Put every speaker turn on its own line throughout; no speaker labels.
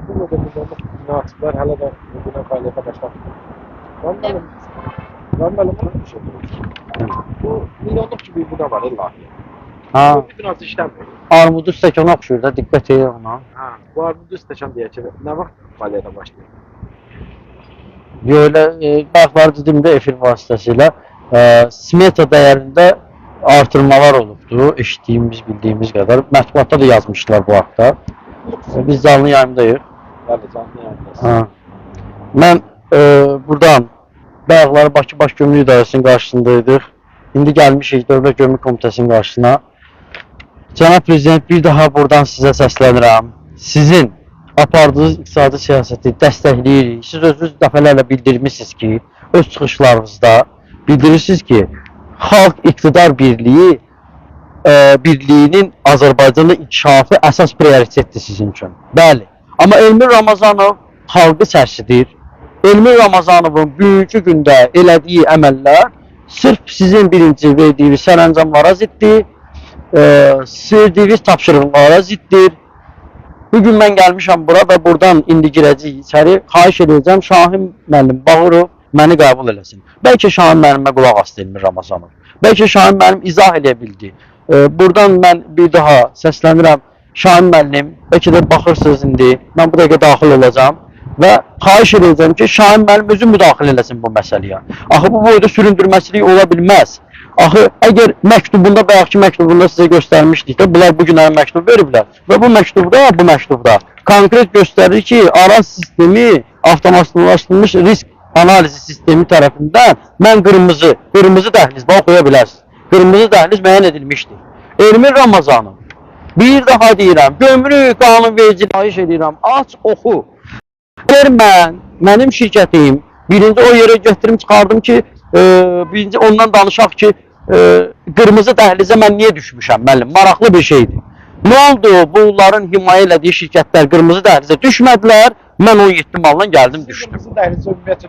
Bu da münasibler hala da bugüne faaliyete başladı. Rambalım bir şey bu milyonluk gibi bir bina var illa.
Ha,
Bu binası işlemiyor.
armudu stəkana oxşuyur da, diqqət edin ona.
Ha, bu armudu istəşən deyək ki, nə vaxt fəaliyyətə başlayır?
Böyle baxlar dedimdə efir vasitəsilə smeta dəyərində artırmalar olubdu, eşitdiyimiz, bildiyimiz qədər. Mətbuatda da yazmışlar bu haqda. Biz canlı yayımdayıq.
Bəli, canlı yayındasınız.
Ha. Mən buradan Bayaqlar Bakı Baş Gömrük İdarəsinin qarşısındaydıq. İndi gəlmişik Dövlət Gömrük Komitəsinin qarşısına. Cənab Prezident, bir daha buradan sizə səslənirəm. Sizin apardığınız iqtisadi siyasəti dəstəkləyirik. Siz özünüz dəfələrlə bildirmişsiniz ki, öz çıxışlarınızda bildirirsiniz ki, Xalq İqtidar Birliyinin Azərbaycanda inkişafı əsas prioritetdir sizin üçün. Bəli. Amma Elmir Ramazanov xalqı sərsidir. Elmir Ramazanovun bugünkü gündə elədiyi əməllər sırf sizin birinci verdiyiniz sərəncamlara ziddir, verdiyiniz tapşırıqlara ziddir. Bugün mən gəlmişəm bura və buradan indi girəcəyik içəri. Xahiş edəcəm Şahin müəllim Bağırov məni qəbul eləsin. Bəlkə Şahin müəllimə qulaq asdı Elmir Ramazanov. Bəlkə Şahin müəllim izah edə bildi. Buradan mən bir daha səslənirəm. Şahin müəllim, bəlkə də baxırsınız indi. Mən bu dəqiqə daxil olacağım. Və xahiş edəcəm ki, Şahin müəllim özü müdaxilə eləsin bu məsələyə. Axı bu boyda süründürməçilik ola bilməz. Axı əgər məktubunda, bayaqki məktubunda sizə göstərmişdik də, bunlar bugün həmin məktub veriblər. Və bu məktubda konkret göstərir ki, Araz sistemi avtomatlaşdırılmış risk analizi sistemi tərəfindən mən qırmızı dəhliz, bax oxuya bilərsiniz. Qırmızı dəhliz müəyyən edilmişdir. Elmir Ramazanov, bir daha deyirəm, gömrük qanunvericiliyi xahiş edirəm, aç, oxu. Eğer mənim şirkətim birinci o yere gətirim çıxardım ki, birinci ondan danışaq ki, qırmızı dəhlizə mən niyə düşmüşəm müəllim? Maraqlı bir şeydir. Nə oldu? Bunların himayə elədiyi şirkətlər qırmızı dəhlizə düşmədilər. Mən 17 maldan gəldim düşdüm.
Qırmızı dəhlizə ümumiyyətlə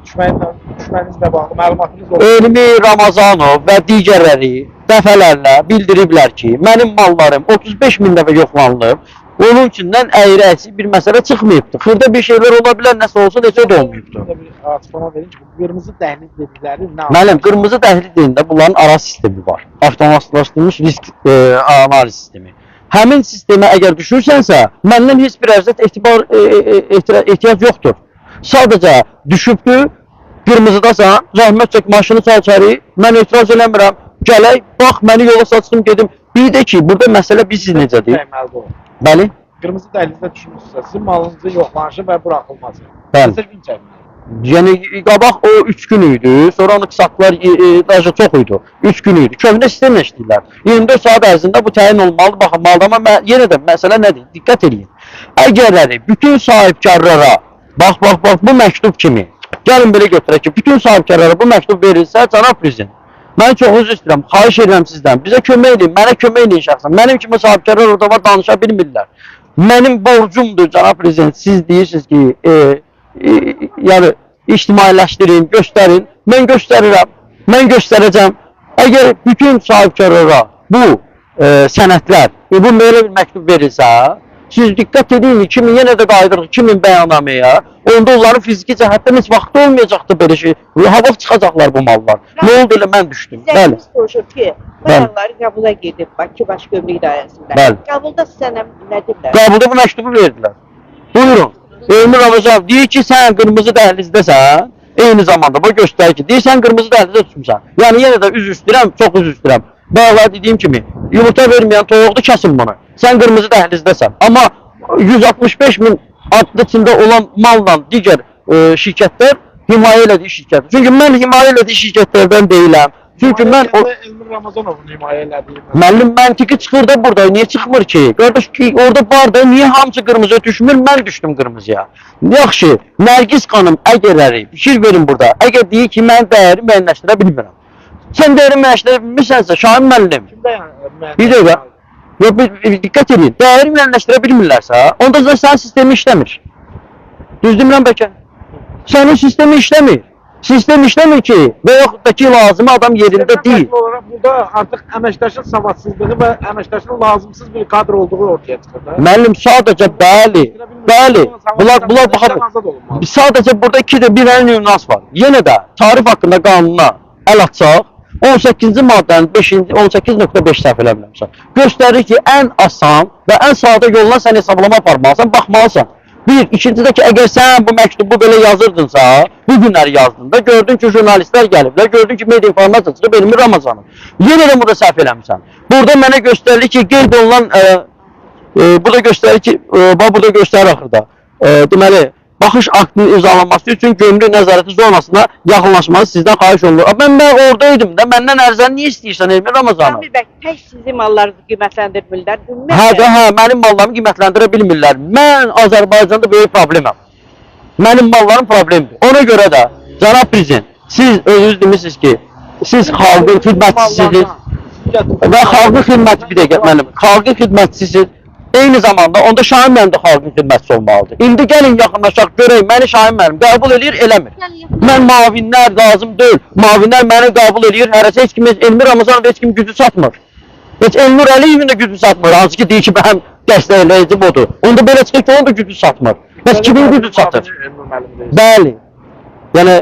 düşmənizlə bağlı məlumatınız oldu.
Elmir Ramazanov və digərləri dəfələrlə bildiriblər ki, mənim mallarım 35 min dəfə yoxlanılıb. Onun içindən əyri-əksi bir məsələ çıxmayıbdır. Xırda bir şeylər ola bilər, nəsə olsa necə də olmayıbdır.
Bir açıqlama verin ki, bu qırmızı dəhliz dedikləri nə?
Müəllim, qırmızı dəhliz deyəndə bunların Araz sistemi var. Avtomatlaşdırılmış risk analiz sistemi. Həmin sistemə əgər düşürsənsə, məndən heç bir ərzət ehtiyac yoxdur. Sadəcə düşübdür, qırmızıdasan, zəhmət çək, maşını çal içəri, mən etiraz eləmirəm, gələk, bax, məni yola saçdım, gedim. Bir də ki, burada məsələ biz necədir? Bəli.
Qırmızı dəhlizdə düşmüşsünüzsə, sizin malınızın yoxlanışı və buraxılması.
Bəli. Yəni, qabaq o 3 gün idi, sonra onu qısaltdılar, daha çox idi. 3 gün idi. Köhnə sistemlə işləyirlər. 24 saat ərzində bu təyin olmalıdır. Baxın, maldama yenə də məsələ nədir? Diqqət edin. Əgərləri bütün sahibkarlara, bax, bu məktub kimi, gəlin belə götürək ki, bütün sahibkarlara bu məktub verilsə, cənab prezident, mən çox üzr istəyirəm, xahiş edirəm sizdən, bizə kömək edin, mənə kömək edin şəxsən. Mənim kimi sahibkarlar orada var, danışa bilmirlər. Mənim borcumdur, cənab prezident, siz deyirsiniz ki, yəni ictimailəşdirin, göstərin. Mən göstərirəm, mən göstərəcəm. Əgər bütün sahibkarlara bu sənədlər, bu belə bir məktub verilsə, siz diqqət edin, 2000 yenə də qayıdırıq 2000 bəyannamaya, onda onların fiziki cəhətdən heç vaxtı olmayacaqdı belə şey. Hava çıxacaqlar bu mallar. Nə oldu elə mən düşdüm.
Bəli. Soruşur ki, bayanlar qəbula gedib Bakı Baş Gömrük İdarəsində.
Bəli.
Qəbulda sizə nə dedilər?
Qəbulda bu məktubu verdilər. Buyurun. Elmir Ramazanov deyir ki, sən qırmızı dəhlizdəsən, eyni zamanda bu göstərir ki, deyir sən qırmızı dəhlizdə tutmuşsan. Yəni yenə də üzr istəyirəm, çox üzr istəyirəm. Bayaqlar dediyim kimi, yumurta verməyən toyuqdur, kəsin bunu. Sən qırmızı dəhlizdəsən. Amma 165 min adlı içində olan malla digər şirkətlər himayə elədiyi şirkətdir. Çünki mən himayə elədiyi şirkətlərdən deyiləm. Çünki mən o
Elmir Ramazanovun himayə elədiyi.
Müəllim məntiqi çıxır da burada, niyə çıxmır ki? Qardaş ki, orada var da, niyə hamısı qırmızıya düşmür, mən düşdüm qırmızıya. Yaxşı, Nərgiz xanım əgərləri, fikir verin burada, əgər deyir ki, mən dəyəri müəyyənləşdirə bilmirəm. Sən dəyəri müəyyənləşdirə bilmirsənsə, Şahin müəllim, bir dəqiqə, diqqət edin, dəyəri müəyyənləşdirə bilmirlərsə, onda sənin sistemi işləmir. Düz demirəm bəlkə? Sənin sistemi işləmir. Sistem işləmir ki və yaxud da ki lazımı adam yerində deyil.
Fərqli olaraq burada artıq əməkdaşın savadsızlığı və əməkdaşın lazımsız bir kadr olduğu ortaya çıxır da.
Müəllim sadəcə bəli. Bunlar baxın. Sadəcə burada bir dənə nüans var. Yenə də tarif haqqında qanuna əl atsaq 18-ci maddənin 5-ci 18.5 səhv eləmirəmsə göstərir ki, ən asan və ən sadə yolla sən hesablama aparmalısan, baxmalısan. Bir, ikincisi ki, əgər sən bu məktubu belə yazırdınsa, bu günləri yazdığında gördün ki, jurnalistlər gəliblər, gördün ki, media informasiya çıxıb Elmir Ramazanov. Yenə də burada səhv eləmirsən. Burada mənə göstərilir ki, qeyd olunan, burada göstərir ki, burada göstərir axırda. Deməli, baxış aktının imzalanması üçün gömrük nəzarəti zonasına yaxınlaşmanı sizdən xahiş olunur. Mən oradaydım da, məndən ərzəni niyə istəyirsən Elmir Ramazanov?
Kamil bəy, tək sizin mallarınızı qiymətləndirmirlər.
Mənim mallarımı qiymətləndirə bilmirlər. Mən Azərbaycanda böyük probleməm. Mənim mallarım problemdir. Ona görə də, cənab prezident, siz özünüz demirsiniz ki, siz xalqın xidmətçisiniz və xalqın xidmətçisi, bir dəqiqə mənim, xalqın xidmətçisiz. Eyni zamanda onda Şahin müəllim də xalqın xidmətçisi olmalıdır. İndi gəlin yaxınlaşaq, görək, məni Şahin müəllim qəbul edir, eləmir. Mən mavinlər lazım deyil. Mavinlər məni qəbul edir, hərəsə heç kim, Elmir Ramazanov heç kim gücü çatmır. Heç Elnur Əliyevin də gücü çatmır. Hansı ki, deyir ki, mənim dəstəkləyicim odur. Onda belə çıxır ki, onun da gücü çatmır. Bəs kimin gücü çatır? Bəli. Yəni,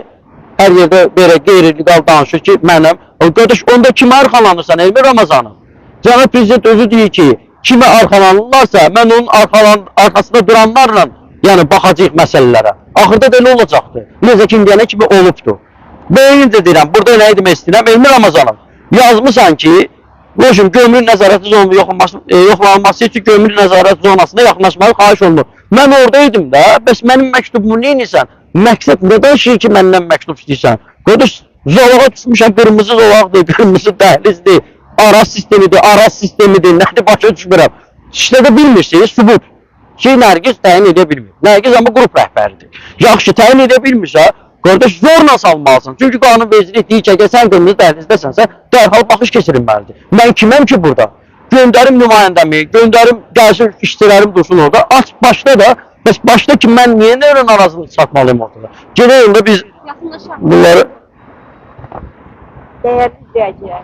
hər yerdə belə qeyri-legal danışır ki, mənəm. Qardaş, onda kimə arxalanırsan Elmir Ramazanov? Cənab prezident özü deyir ki, kimə arxalanırlarsa, mən onun arxasında duranlarla yəni baxacaq məsələlərə. Axırda da elə olacaqdır. Necə ki, indiyənə kimi olubdur. Beyincə deyirəm, burada nə demək istəyirəm, Elmir Ramazanov, yazmışsan ki, Loşum, gömrük nəzarəti zonasına yoxlanılması üçün gömrük nəzarəti zonasına yaxınlaşmağı xahiş olunur. Mən oradaydım da, bəs mənim məktubumu neyinirsən? Məqsəd nədən şey ki, məndən məktub istəyirsən? Qardaş, zolağa düşmüşəm, qırmızı zolaqdır, qırmızı dəhlizdir, araz sistemidir, nədir başa düşmürəm. İşlədə bilmirsiniz, sübut. Ki, Nərgiz təyin edə bilmir. Nərgiz amma qrup rəhbəridir. Yaxşı, təyin edə bilmirsə, qardaş, zorla salmalısın. Çünki qanunvericilik deyir ki, əgər sən qırmızı dəhlizdəsənsə, dərhal baxış keçirilməlidir. Mən kiməm ki burada? Göndərim nümayəndəmi, göndərim gəlsin işçilərim dursun orada. Aç başda da, bəs başda ki, mən niyə nə narazılıq satmalıyım ortada? Genel yolda biz bunları...
Dəyərli izləyicilər,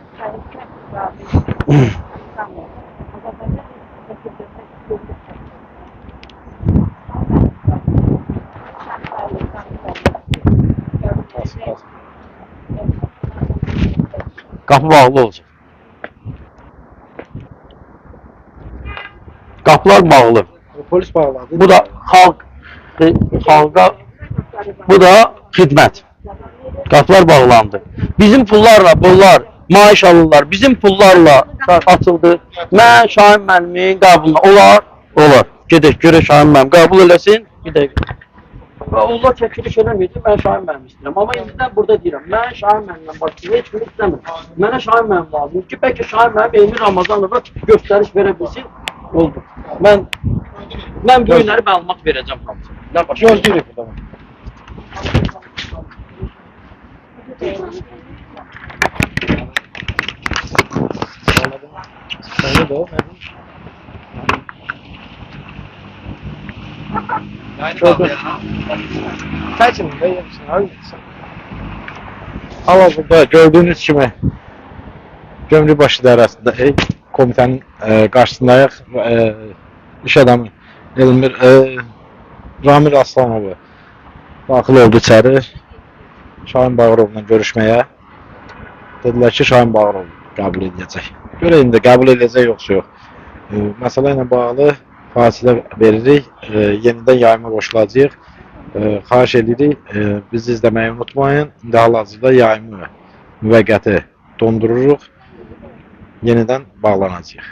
Qapı bağlı olacaq. Qapılar bağlı.
Polis bağladı.
Bu da xalqa, bu da xidmət. Qapılar bağlandı. Bizim pullarla bunlar maaş alırlar. Bizim pullarla açıldı. Mən Şahin müəllimin qəbuluna olar. Gedək, görək Şahin müəllim qəbul eləsin. Bir dəqiqə. Allah çəkiliş eləməyəcək, mən Şahin müəllim istəyirəm. Amma indidən burada deyirəm, mən Şahin müəllimlə başlayıb heç kimi istəmirəm. Mənə Şahin müəllim lazımdır ki, bəlkə Şahin müəllim Elmir Ramazanova göstəriş verə bilsin. Oldu. Mən bu günləri məlumat verəcəm hamısına.
Gözləyirək bu zaman. Öyle de o. Seçin de yapsın abi. Hal-hazırda gördüğünüz kimi Gömrükbaşı İdarəsində komitənin qarşısındayıq. İş adamı Elmir Ramil Aslanovu daxil oldu içəri. Şahin Bağırovla görüşməyə. Dedilər ki, Şahin Bağırov qəbul edəcək. Görək indi qəbul edəcək yoxsa yox. Məsələ ilə bağlı fasilə veririk. Yenidən yayıma qoşulacağıq. Xahiş edirik, bizi izləməyi unutmayın. İndi hal-hazırda yayımı müvəqqəti dondururuq. Yenidən bağlanacağıq.